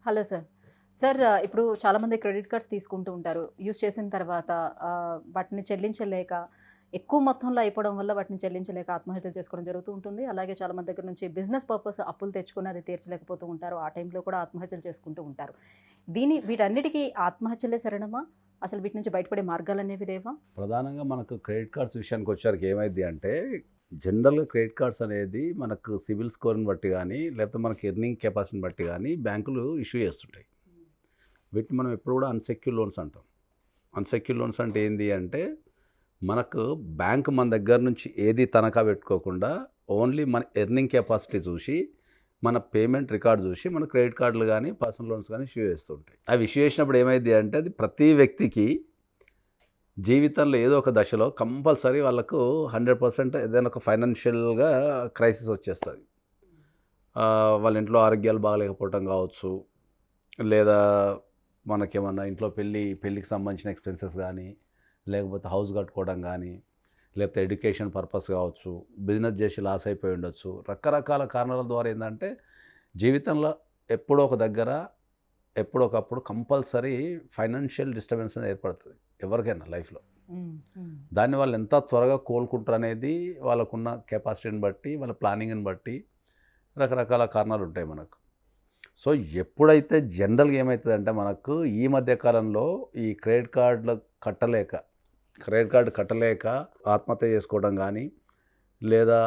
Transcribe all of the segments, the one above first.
Hello sir. Sir ఇప్పుడు చాలామంది credit cards తీసుకుంటూ ఉంటారు. యూజ్ చేసిన తర్వాత వాటిని చెల్లించలేక ఎక్కువ మొత్తంలో అయిపోవడం వల్ల వాటిని చెల్లించలేక ఆత్మహత్యలు చేసుకోవడం జరుగుతూ ఉంటుంది. అలాగే చాలామంది దగ్గర నుంచి బిజినెస్ పర్పస్ అప్పులు తెచ్చుకొని అది తీర్చలేకపోతూ ఉంటారు. ఆ టైంలో కూడా ఆత్మహత్యలు చేసుకుంటూ ఉంటారు. వీటన్నిటికి ఆత్మహత్యలే శరణమా? అసలు వీటి నుంచి బయటపడే మార్గాలనేవి లేవా? ప్రధానంగా మనకు క్రెడిట్ కార్డ్స్ విషయానికొచ్చేసరికి ఏమైద్ది అంటే, జనరల్‌గా క్రెడిట్ కార్డ్స్ అనేది మనకు సిబిల్ స్కోర్‌ని బట్టి గానీ, లేకపోతే మనకి ఎర్నింగ్ కెపాసిటీని బట్టి గానీ బ్యాంకులు ఇష్యూ చేస్తుంటాయి. వీటిని మనం ఎప్పుడు కూడా అన్‌సెక్యూర్డ్ లోన్స్ అంటాం. అన్‌సెక్యూర్డ్ లోన్స్ అంటే ఏంది అంటే, మనకు బ్యాంక్ మన దగ్గర నుంచి ఏది తనఖా పెట్టుకోకుండా, ఓన్లీ మన ఎర్నింగ్ కెపాసిటీ చూసి, మన పేమెంట్ రికార్డ్ చూసి, మన క్రెడిట్ కార్డులు గానీ, పర్సనల్ లోన్స్ గానీ ఇష్యూ చేస్తుంటాయి. అవి ఇష్యూ చేసినప్పుడు ఏమైద్ది అంటే, అది ప్రతి వ్యక్తికి జీవితంలో ఏదో ఒక దశలో కంపల్సరీ వాళ్ళకు 100% ఏదైనా ఒక ఫైనాన్షియల్‌గా క్రైసిస్ వచ్చేస్తది. వాళ్ళ ఇంట్లో ఆరోగ్యాలు బాగాలేకపోవటం కావచ్చు, లేదా మనకేమన్నా ఇంట్లో పెళ్ళికి సంబంధించిన ఎక్స్‌పెన్సెస్ గానీ, లేకపోతే హౌస్ కట్టుకోవడం గానీ, లేకపోతే ఎడ్యుకేషన్ పర్పస్ కావచ్చు, బిజినెస్ చేసి లాస్ అయిపోయి ఉండొచ్చు. రకరకాల కారణాల ద్వారా ఏందంటే, జీవితంలో ఎప్పుడో ఒక దగ్గర, ఎప్పుడో ఒకప్పుడు కంపల్సరీ ఫైనాన్షియల్ డిస్టర్బెన్స్ అనేది ఏర్పడుతది ఎవరికైనా లైఫ్‌లో. హ్మ్. హ్మ్. దాన్ని వాళ్ళు ఎంత త్వరగా కోలుకుంటారనేది వాళ్ళకున్న కెపాసిటీని బట్టి, వాళ్ళ ప్లానింగ్‌ని బట్టి రకరకాల కారణాలుంటాయి మనకు. సో, ఎప్పుడైతే జనరల్‌గా ఏమైతదంటే మనకు ఈ మధ్య కాలంలో ఈ క్రెడిట్ కార్డ్ కట్టలేక ఆత్మహత్య చేసుకోవడం గానీ, లేదా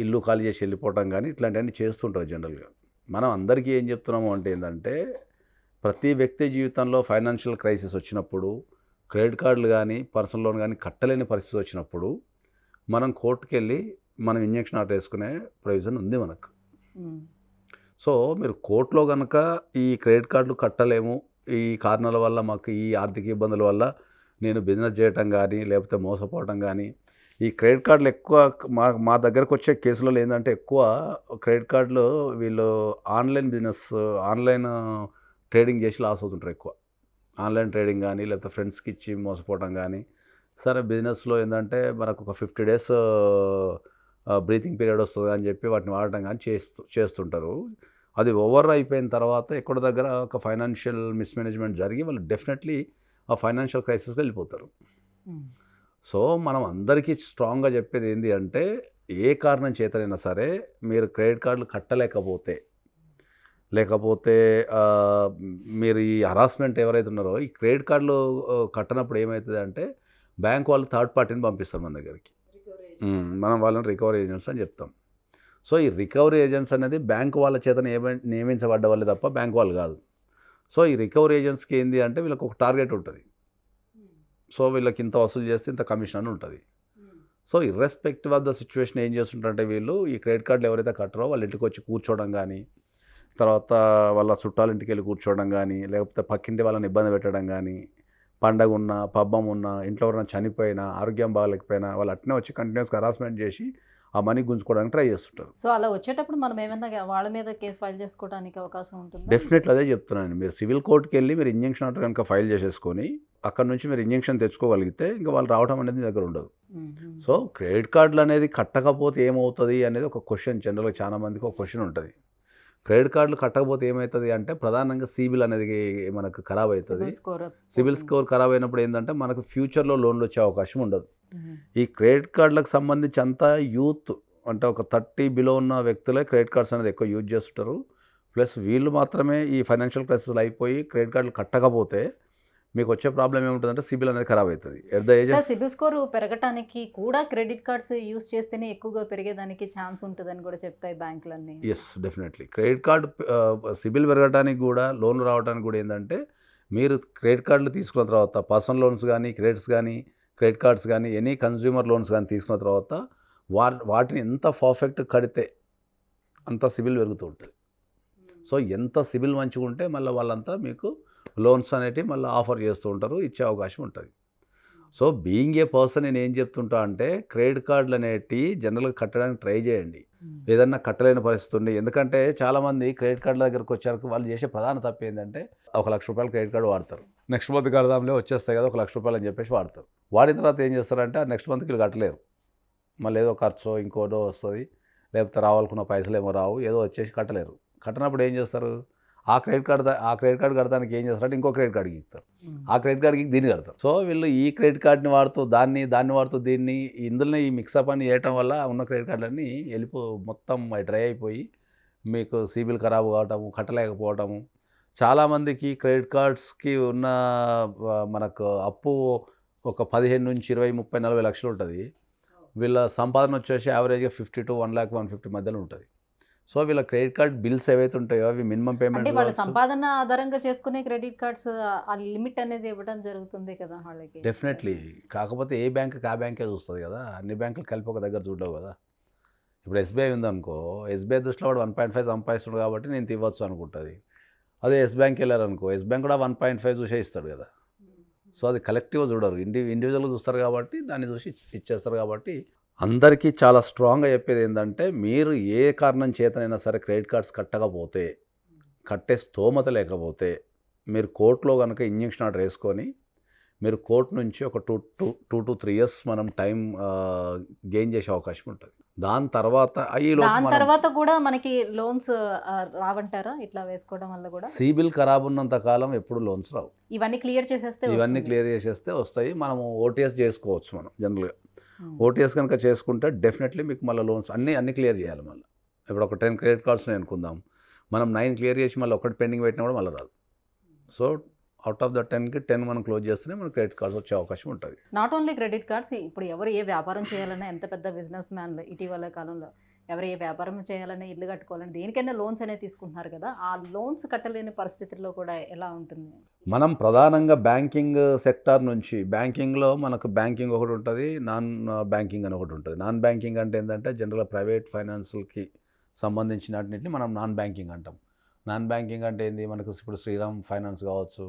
ఇల్లు ఖాళీ చేసి వెళ్ళిపోవటం గానీ, ఇట్లాంటివన్నీ చేస్తుంటారు జనరల్‌గా. మనం అందరికీ ఏం చెప్తున్నాము అంటే ఏందంటే, ప్రతి వ్యక్తి జీవితంలో ఫైనాన్షియల్ క్రైసిస్ వచ్చినప్పుడు, క్రెడిట్ కార్డులు గానీ, పర్సనల్ లోన్ గానీ కట్టలేని పరిస్థితి వచ్చినప్పుడు, మనం కోర్ట్‌కెళ్ళి మనం ఇంజెక్షన్ ఆర్డర్ ఏసుకునే ప్రొవిజన్ ఉంది మనకు. హ్మ్. సో, మీరు కోర్ట్‌లో గనక ఈ క్రెడిట్ కార్డులు కట్టలేము, ఈ కారణాల వల్ల మాకు ఈ ఆర్థిక ఇబ్బందుల వల్ల నేను బిజినెస్ చేయటం గానీ, లేకపోతే మోసపోవటం గానీ, ఈ క్రెడిట్ కార్డులు ఎక్కువ మా మా దగ్గరకొచ్చే కేసులలో ఏందంటే ఎక్కువ క్రెడిట్ కార్డులు వీళ్ళు ఆన్‌లైన్ బిజినెస్, ఆన్‌లైన్ ట్రేడింగ్ చేసి లాస్ అవుతుంటారు ఎక్కువ. ఆన్‌లైన్ ట్రేడింగ్ గానీ, లేకపోతే ఫ్రెండ్స్‌కి ఇచ్చి మోసపోవటం గానీ, సరే బిజినెస్‌లో ఏందంటే మనకొక 50 డేస్ బ్రీతింగ్ పీరియడ్ వస్తది అని చెప్పి వాటిని వాడటం గానీ చేస్తుంటారు. అది ఓవర్ అయిపోయిన తర్వాత ఎక్కడో దగ్గర ఒక ఫైనాన్షియల్ మిస్‌మేనేజ్‌మెంట్ జరిగి వాళ్ళు డెఫినెట్‌లీ ఆ ఫైనాన్షియల్ క్రైసిస్‌కి వెళ్ళిపోతారు. హ్మ్. సో, మనం అందరికీ స్ట్రాంగ్‌గా చెప్పేది ఏంది అంటే, ఏ కారణం చేతనైనా సరే మీరు క్రెడిట్ కార్డులు కట్టలేకపోతే, లేకపోతే మీరు ఈ హరాస్మెంట్ ఎవరైతే ఉన్నారో ఈ క్రెడిట్ కార్డులు కట్టనప్పుడు ఏమైతదంటే, బ్యాంక్ వాళ్ళు థర్డ్ పార్టీని పంపిస్తారు మన దగ్గరికి. మనం వాళ్ళని రికవరీ ఏజెంట్స్ అని చెప్తాం. సో, ఈ రికవరీ ఏజెంట్స్ అనేది బ్యాంక్ వాళ్ళ చేత నియమించబడ్డ వాళ్ళే తప్ప బ్యాంక్ వాళ్ళు కాదు. సో, ఈ రికవరీ ఏజెంట్స్‌కి ఏంది అంటే వీళ్ళకి ఒక టార్గెట్ ఉంటది. సో, వీళ్ళకి ఇంత వసూలు చేస్తే ఇంత కమిషన్ అని ఉంటది. So, irrespective of the situation ఏం చేస్తుంటారంటే వీళ్ళు ఈ క్రెడిట్ కార్డులు ఎవరైతే కట్టరో వాళ్ళ ఇంటికొచ్చి కూర్చోవడం గానీ, తర్వాత వాళ్ళ చుట్టాల ఇంటికెళ్ళి కూర్చోవడం గానీ, లేకపోతే పక్కింటి వాళ్ళని ఇబ్బంది పెట్టడం గానీ, పండగున్నా, పబ్బం ఉన్నా, ఇంట్లో ఎవరైనా చనిపోయినా, ఆరోగ్యం బాగాలేకపోయినా వాళ్ళు అట్నే వచ్చి కంటిన్యూయస్‌గా హరాస్మెంట్ చేసి ఆ మనీ గుంజుకోవడానికి ట్రై చేస్తుంటారు. సో, అలా వచ్చేటప్పుడు మనం ఏమన్నా వాళ్ళ మీద కేస్ ఫైల్ చేసుకోవడానికి అవకాశం ఉంటుందా? డెఫినెట్‌లీ అదే చెప్తున్నానండి. మీరు సివిల్ కోర్ట్‌కెళ్ళి మీరు ఇంజంక్షన్ ఆర్డర్ గనుక ఫైల్ చేసేసుకొని, అక్కడి నుంచి మీరు ఇంజంక్షన్ తెచ్చుకోగలిగితే ఇంక వాళ్ళు రావడం అనేది మీ దగ్గర ఉండదు. హ్మ్. హ్మ్. సో, క్రెడిట్ కార్డులనేది కట్టకపోతే ఏమవుతది అనేది ఒక క్వెషన్, జనరల్‌గా చాలా మందికి ఒక క్వెషన్ ఉంటది. క్రెడిట్ కార్డులు కట్టకపోతే ఏమైతది అంటే ప్రధానంగా సిబిల్ అనేది మనకు ఖరాబ్ అయితది. సిబిల్ స్కోర్ సిబిల్ పోతుంది. స్కోర్ ఖరాబ్ అయినప్పుడు ఏందంటే మనకు ఫ్యూచర్‌లో లోన్‌లొచ్చే అవకాశం ఉండదు. హుహు. ఈ క్రెడిట్ కార్డులకు సంబంధించి అంతా యూత్ అంటే ఒక 30 బిలో ఉన్న వ్యక్తులే క్రెడిట్ కార్డ్స్ అనేది ఎక్కువ యూజ్ చేస్తుంటారు. ప్లస్ వీళ్ళు మాత్రమే ఈ ఫైనాన్షియల్ క్రైసిస్‌లో అయిపోయి క్రెడిట్ కార్డులు కట్టకపోతే మీకొచ్చే ప్రాబ్లమ్ ఏముంటదంటే సిబిల్ అనేది ఖరాబ్ అయితది. At the age sir of CIBIL score పెరగటానికి కూడా క్రెడిట్ కార్డ్స్ యూజ్ చేస్తేనే ఎక్కువగా పెరిగేదానికి ఛాన్స్ ఉంటదని కూడా చెప్తాయి బ్యాంకులన్నీ. Yes. Definitely. Credit card CIBIL పెరగటానికి గూడా, లోన్‌లు రావడానికి గూడా ఏందంటే, మీరు క్రెడిట్ కార్డ్‌లు తీసుకున్న తర్వాత పర్సనల్ లోన్స్ గానీ, క్రెడిట్ కార్డ్స్ గానీ, ఎనీ కన్స్యూమర్ లోన్స్ గానీ తీసుకున్న తర్వాత వాటిని ఎంత పర్ఫెక్ట్ కడితే అంత సిబిల్ పెరుగుతూ ఉంటది. సో, ఎంత సిబిల్ మంచిగుంటే మళ్ళా వాళ్ళంతా మీకు లోన్స్ అనేటివి మళ్ళా ఆఫర్ చేస్తూ ఉంటారు. ఇచ్చే అవకాశం ఉంటది. సో, బీయింగ్ ఏ పర్సన్ నేనేం చెప్తుంటా అంటే, క్రెడిట్ కార్డులనేటియి జనరల్‌గా కట్టడానికి ట్రై చేయండి. హ్మ్. ఏదన్నా కట్టలేని పరిస్థితి ఉండి, ఎందుకంటే చాలామంది క్రెడిట్ కార్డుల దగ్గరకొచ్చాక వాళ్ళు చేసే ప్రధాన తప్పేందంటే, ఒక రూ. 1,00,000 క్రెడిట్ కార్డ్ వాడతారు. నెక్స్ట్ మంత్ కడదాంలే వచ్చేస్తాయి కదా! ఒక రూ. 1,00,000 అని చెప్పేసి వాడతారు. వాడిన తర్వాత ఏం చేస్తారంటే, ఆ నెక్స్ట్ మంత్‌కి ఈళ్ళు కట్టలేరు. మళ్ళీ ఏదో ఖర్చో, ఇంకోటో వస్తది. లేకపోతే రావాలనుకున్న పైసలేమో రావు. ఏదో వచ్చేసి కట్టలేరు. కట్టనప్పుడు ఏం చేస్తారు? ఆ క్రెడిట్ కార్డ్ కడతానికి ఏం చేస్తారంటే ఇంకో క్రెడిట్ కార్డ్కి ఇస్తారు, ఆ క్రెడిట్ కార్డ్కి దీన్ని కడతారు. సో వీళ్ళు ఈ క్రెడిట్ కార్డ్ని వాడుతూ దాన్ని వాడుతూ దీన్ని ఇందులోనే ఈ మిక్సప్ అని చేయటం వల్ల ఉన్న క్రెడిట్ కార్డులన్నీ మొత్తం డ్రై అయిపోయి మీకు సిబిల్ ఖరాబ్ కావటము, కట్టలేకపోవటము. చాలామందికి క్రెడిట్ కార్డ్స్కి ఉన్న మనకు అప్పు ఒక 15 నుంచి 20, 30, 40 లక్షలు ఉంటుంది. వీళ్ళ సంపాదన వచ్చేసి యావరేజ్గా 50 to 1,00,000-150 మధ్యలో ఉంటుంది. సో వీళ్ళ క్రెడిట్ కార్డ్ బిల్స్ ఏవైతే ఉంటాయో అవి మినిమం అంటే పేమెంట్ వాళ్ళ సంపాదన ఆధారంగా చేసుకునే క్రెడిట్ కార్డ్స్ ఆ లిమిట్ అనేది ఇవ్వడం జరుగుతుంది కదా వాళ్ళకి. డెఫినెట్లీ. కాకపోతే ఏ బ్యాంక్కి ఆ బ్యాంకే చూస్తుంది కదా, అన్ని బ్యాంకులు కలిపి ఒక దగ్గర చూడవు కదా. ఇప్పుడు ఎస్బీఐ ఉందనుకో, ఎస్బీఐ దృష్టిలో వాడు 1.5 సంపాదిస్తున్నాడు కాబట్టి నేను ఇవ్వచ్చు అనుకుంటుంది. అదే ఎస్ బ్యాంక్ వెళ్ళారనుకో, ఎస్ బ్యాంక్ కూడా 1.5 చూసే ఇస్తాడు కదా. సో అది కలెక్టివ్గా చూడరు, ఇండివిజువల్గా చూస్తారు కాబట్టి దాన్ని చూసి ఇచ్చేస్తారు. కాబట్టి అందరికీ చాలా స్ట్రాంగ్గా చెప్పేది ఏంటంటే, మీరు ఏ కారణం చేతనైనా సరే క్రెడిట్ కార్డ్స్ కట్టకపోతే, కట్టే స్తోమత లేకపోతే మీరు కోర్టులో కనుక ఇంజంక్షన్ ఆర్డర్ వేసుకొని మీరు కోర్టు నుంచి ఒక 2 to 3 years మనం టైం గెయిన్ చేసే అవకాశం ఉంటుంది. దాని తర్వాత కూడా మనకి లోన్స్ రావంటారా ఇట్లా వేసుకోవడం వల్ల కూడా? సిబిల్ ఖరాబ్ ఉన్నంత కాలం ఎప్పుడు లోన్స్ రావు. ఇవన్నీ క్లియర్ చేసేస్తే వస్తాయి. మనము ఓటీఎస్ చేసుకోవచ్చు. మనం జనరల్గా ఓటీఎస్ కనుక చేసుకుంటే డెఫినెట్లీ మీకు మళ్ళీ లోన్స్ అన్నీ క్లియర్ చేయాలి. మళ్ళీ ఇప్పుడు ఒక 10 క్రెడిట్ కార్డ్స్ అనుకుందాం, మనం 9 క్లియర్ చేసి మళ్ళీ ఒకటి పెండింగ్ పెట్టినా కూడా మళ్ళీ రాదు. సో అవుట్ ఆఫ్ ద 10కి 10 మనం క్లోజ్ చేస్తేనే మనకు క్రెడిట్ కార్డ్స్ వచ్చే అవకాశం ఉంటుంది. నాట్ ఓన్లీ క్రెడిట్ కార్డ్స్, ఇప్పుడు ఎవరు ఏ వ్యాపారం చేయాలన్నా, ఎంత పెద్ద బిజినెస్ మ్యాన్లు ఇటీవల కాలంలో ఎవరు ఏ వ్యాపారం చేయాలన్నా, ఇల్లు కట్టుకోవాలని దేనికైనా లోన్స్ అనేది తీసుకుంటున్నారు కదా. ఆ లోన్స్ కట్టలేని పరిస్థితుల్లో కూడా ఎలా ఉంటుంది? మనం ప్రధానంగా బ్యాంకింగ్ సెక్టార్ నుంచి, బ్యాంకింగ్లో మనకు బ్యాంకింగ్ ఒకటి ఉంటుంది, నాన్ బ్యాంకింగ్ అని ఒకటి ఉంటుంది. నాన్ బ్యాంకింగ్ అంటే ఏంటంటే జనరల్గా ప్రైవేట్ ఫైనాన్స్కి సంబంధించినన్నింటిని మనం నాన్ బ్యాంకింగ్ అంటాం. నాన్ బ్యాంకింగ్ అంటే ఏంది, మనకు ఇప్పుడు శ్రీరామ్ ఫైనాన్స్ కావచ్చు,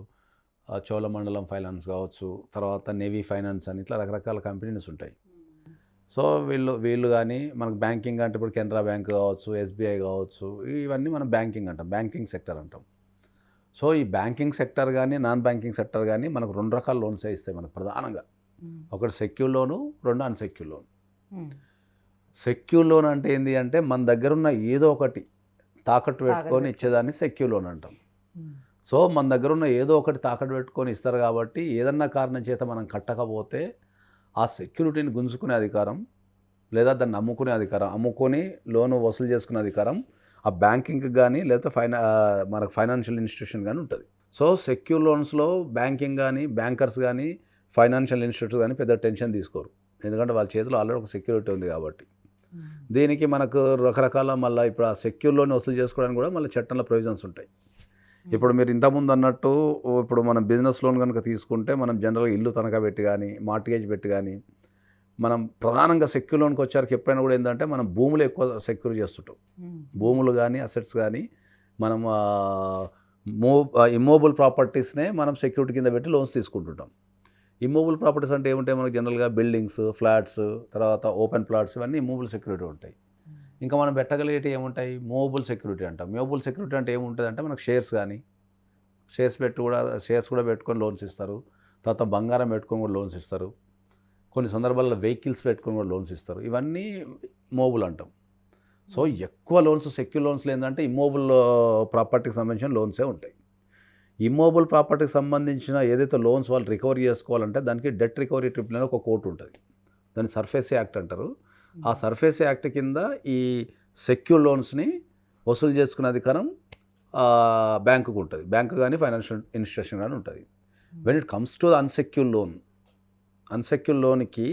చోళమండలం ఫైనాన్స్ కావచ్చు, తర్వాత నేవీ ఫైనాన్స్ అని ఇట్లా రకరకాల కంపెనీస్ ఉంటాయి. సో వీళ్ళు కానీ మనకు బ్యాంకింగ్ అంటే ఇప్పుడు కెనరా బ్యాంక్ కావచ్చు, ఎస్బీఐ కావచ్చు, ఇవన్నీ మనం బ్యాంకింగ్ అంటాం, బ్యాంకింగ్ సెక్టర్ అంటాం. సో ఈ బ్యాంకింగ్ సెక్టర్ కానీ నాన్ బ్యాంకింగ్ సెక్టర్ కానీ మనకు 2 రకాల లోన్స్ ఇస్తాయి మనకు ప్రధానంగా. ఒకటి సెక్యూర్ లోను, 2 అన్సెక్యూర్ లోన్. సెక్యూర్ లోన్ అంటే ఏంటి అంటే మన దగ్గర ఉన్న ఏదో ఒకటి తాకట్టు పెట్టుకొని ఇచ్చేదాన్ని సెక్యూర్ లోన్ అంటాం. సో మన దగ్గర ఉన్న ఏదో ఒకటి తాకట్టు పెట్టుకొని ఇస్తారు కాబట్టి ఏదన్నా కారణం చేత మనం కట్టకపోతే ఆ సెక్యూరిటీని గుంజుకునే అధికారం, లేదా దాన్ని అమ్ముకునే అధికారం, అమ్ముకొని లోను వసూలు చేసుకునే అధికారం ఆ బ్యాంకింగ్కి కానీ లేకపోతే మనకు ఫైనాన్షియల్ ఇన్స్టిట్యూషన్ కానీ ఉంటుంది. సో సెక్యూర్ లోన్స్లో బ్యాంకింగ్ కానీ, బ్యాంకర్స్ కానీ, ఫైనాన్షియల్ ఇన్స్టిట్యూట్స్ కానీ పెద్ద టెన్షన్ తీసుకోరు, ఎందుకంటే వాళ్ళ చేతిలో ఆల్రెడీ ఒక సెక్యూరిటీ ఉంది కాబట్టి. దీనికి మనకు రకరకాల మళ్ళీ ఇప్పుడు ఆ సెక్యూర్ లోన్ వసూలు చేసుకోవడానికి కూడా మళ్ళీ చట్టంలో ప్రొవిజన్స్ ఉంటాయి. ఇప్పుడు మీరు ఇంతకుముందు అన్నట్టు ఇప్పుడు మనం బిజినెస్ లోన్ కనుక తీసుకుంటే మనం జనరల్గా ఇల్లు తనఖా పెట్టి కానీ, మార్టిగేజ్ పెట్టి కానీ, మనం ప్రధానంగా సెక్యూర్ లోన్కి వచ్చారికి ఎప్పుడైనా కూడా ఏంటంటే మనం భూములు ఎక్కువ సెక్యూర్ చేస్తుంటాం. భూములు కానీ, అసెట్స్ కానీ మనం ఇమ్మూవబుల్ ప్రాపర్టీస్నే మనం సెక్యూరిటీ కింద పెట్టి లోన్స్ తీసుకుంటుంటాం. ఇమ్మూవబుల్ ప్రాపర్టీస్ అంటే ఏముంటాయి మనకు జనరల్గా బిల్డింగ్స్, ఫ్లాట్స్, తర్వాత ఓపెన్ ప్లాట్స్, ఇవన్నీ ఇమ్మూవబుల్ సెక్యూరిటీ ఉంటాయి. ఇంకా మనం పెట్టగలిగేటి ఏముంటాయి, మూవబుల్ సెక్యూరిటీ అంటాం. మూవబుల్ సెక్యూరిటీ అంటే ఏముంటుంది అంటే మనకు షేర్స్ కానీ, షేర్స్ కూడా పెట్టుకొని లోన్స్ ఇస్తారు. తర్వాత బంగారం పెట్టుకొని కూడా లోన్స్ ఇస్తారు. కొన్ని సందర్భాల్లో వెహికల్స్ పెట్టుకొని కూడా లోన్స్ ఇస్తారు. ఇవన్నీ మూవబుల్ అంటాం. సో ఎక్కువ లోన్స్ సెక్యూర్ లోన్స్లో ఏంటంటే ఇమ్మూవబుల్ ప్రాపర్టీకి సంబంధించిన లోన్సే ఉంటాయి. ఇమ్మూవబుల్ ప్రాపర్టీకి సంబంధించిన ఏదైతే లోన్స్ వాళ్ళు రికవరీ చేసుకోవాలంటే దానికి డెట్ రికవరీ ట్రిబ్యునల్ అని ఒక కోర్టు ఉంటుంది. దాన్ని సర్ఫేసీ యాక్ట్ అంటారు. ఆ సర్ఫేసీ యాక్ట్ కింద ఈ సెక్యూర్ లోన్స్ని వసూలు చేసుకునే అధికారం బ్యాంకుకు ఉంటుంది. బ్యాంకు కానీ ఫైనాన్షియల్ ఇన్స్టిట్యూషన్ కానీ ఉంటుంది. When it comes to unsecure లోన్కి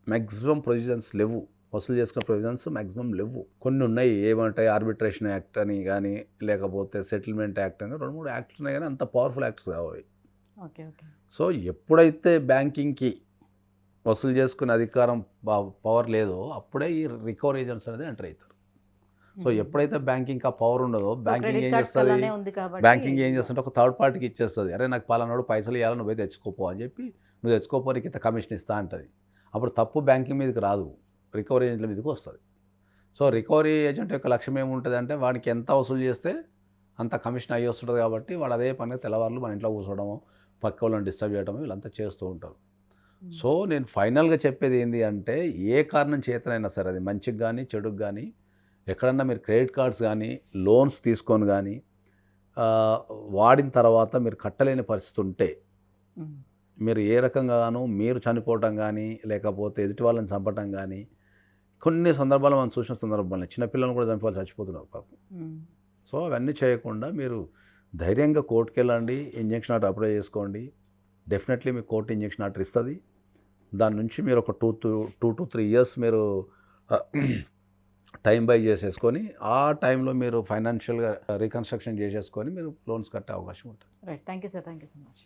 మ్యాక్సిమం ప్రొవిజన్స్ లేవు, వసూలు చేసుకునే ప్రొవిజన్స్ మ్యాక్సిమం లేవు. కొన్ని ఉన్నాయి, ఏమంటాయి ఆర్బిట్రేషన్ యాక్ట్ అని కానీ, లేకపోతే సెటిల్మెంట్ యాక్ట్ అని 2-3 యాక్ట్స్ ఉన్నాయి, కానీ అంత పవర్ఫుల్ యాక్ట్స్ కావాలి. సో ఎప్పుడైతే బ్యాంకింగ్కి వసూలు చేసుకునే అధికారం పవర్ లేదో అప్పుడే ఈ రికవరీ ఏజెంట్స్ అనేది ఎంటర్ అవుతారు. సో ఎప్పుడైతే బ్యాంకింగ్ ఆ పవర్ ఉండదో బ్యాంకింగ్ ఏం చేస్తుంటే ఒక థర్డ్ పార్టీకి ఇచ్చేస్తుంది. అరే నాకు పలానాడు పైసలు ఇవ్వాలి, నువ్వు అయితే తెచ్చుకోపో అని చెప్పి, నువ్వు తెచ్చుకోపోనికి ఇంత కమిషన్ ఇస్తా అంటుంది. అప్పుడు తప్పు బ్యాంకింగ్ మీదకి రాదు, రికవరీ ఏజెంట్ల మీదకి వస్తుంది. సో రికవరీ ఏజెంట్ యొక్క లక్ష్యం ఏముంటుంది అంటే వాడికి ఎంత వసూలు చేస్తే అంత కమిషన్ అయ్యి వస్తుంటుంది. కాబట్టి వాడు అదే పనిగా తెల్లవారులు మన ఇంట్లో కూర్చోవడము, పక్క వాళ్ళని డిస్టర్బ్ చేయడము వీళ్ళంతా చేస్తూ ఉంటారు. సో నేను ఫైనల్గా చెప్పేది ఏంటి అంటే, ఏ కారణం చేతనైనా సరే అది మంచికి కానీ చెడుకు కానీ ఎక్కడన్నా మీరు క్రెడిట్ కార్డ్స్ కానీ లోన్స్ తీసుకొని కానీ వాడిన తర్వాత మీరు కట్టలేని పరిస్థితి ఉంటే ఉమ్, మీరు ఏ రకంగానూ మీరు చనిపోవటం కానీ లేకపోతే ఎదుటి వాళ్ళని చంపటం కానీ కొన్ని సందర్భాలు మనం చూసిన సందర్భాలు చిన్నపిల్లలు కూడా చచ్చిపోతున్నారు పాపం. ఉమ్. సో అవన్నీ చేయకుండా మీరు ధైర్యంగా కోర్టుకి వెళ్ళండి, ఇంజెక్షన్ ఆర్డర్ అప్లై చేసుకోండి. డెఫినెట్లీ మీకు కోర్టు ఇంజెక్షన్ ఆర్డర్ ఇస్తుంది. దాని నుంచి మీరు ఒక 2 to 3 years మీరు టైం బై చేసేసుకొని ఆ టైంలో మీరు ఫైనాన్షియల్గా రీకన్స్ట్రక్షన్ చేసేసుకొని మీరు లోన్స్ కట్టే అవకాశం ఉంటుంది. Right, thank you sir, thank you so much.